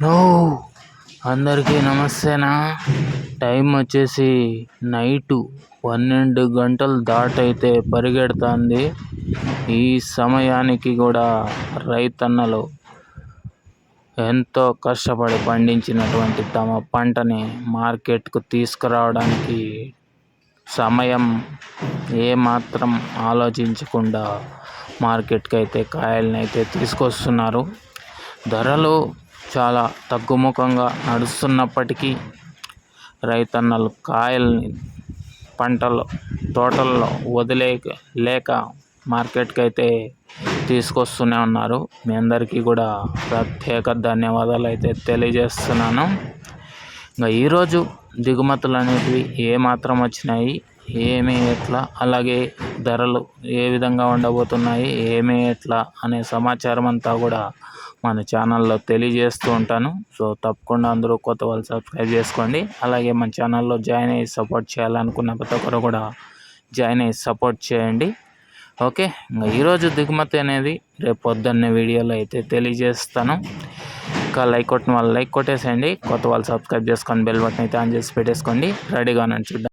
No అందరికీ నమస్తేనా. Time వచ్చేసి నైటు 12 గంటలు దాటైతే పరిగెడుతుంది. ఈ సమయానికి కూడా రైతన్నలు ఎంతో కష్టపడి పండించినటువంటి తమ పంటని మార్కెట్కు తీసుకురావడానికి సమయం ఏమాత్రం ఆలోచించకుండా మార్కెట్కి అయితే కాయలనైతే తీసుకొస్తున్నారు. ధరలు చాలా తగ్గుముఖంగా నడుస్తున్నప్పటికీ రైతన్నలు కాయల్ని పంటలు తోటల్లో లేక మార్కెట్కి అయితే తీసుకొస్తూనే ఉన్నారు. మీ అందరికీ కూడా ప్రత్యేక ధన్యవాదాలు అయితే తెలియజేస్తున్నాను. ఇంకా ఈరోజు దిగుమతులు అనేటివి ఏమాత్రం వచ్చినాయి, ఏమి ఎట్లా, అలాగే ధరలు ఏ విధంగా ఉండబోతున్నాయి, ఏమి ఎట్లా అనే సమాచారం అంతా కూడా మన ఛానల్లో తెలియజేస్తూ ఉంటాను. సో తప్పకుండా అందరూ కొత్త వాళ్ళు సబ్స్క్రైబ్ చేసుకోండి. అలాగే మన ఛానల్లో జాయిన్ అయ్యి సపోర్ట్ చేయాలనుకున్న ప్రతి ఒక్కరు కూడా జాయిన్ అయ్యి సపోర్ట్ చేయండి. ఓకే, ఇంకా ఈరోజు దిగుమతి అనేది రేపు పొద్దున్నే వీడియోలో అయితే తెలియజేస్తాను. ఇంకా లైక్ కొట్టిన వాళ్ళు లైక్ కొట్టేసేయండి, కొత్త వాళ్ళు సబ్స్క్రైబ్ చేసుకొని బెల్ బటన్ అయితే ఆన్ చేసి పెట్టేసుకోండి. రెడీగా ఉన్నాను చూద్దాం.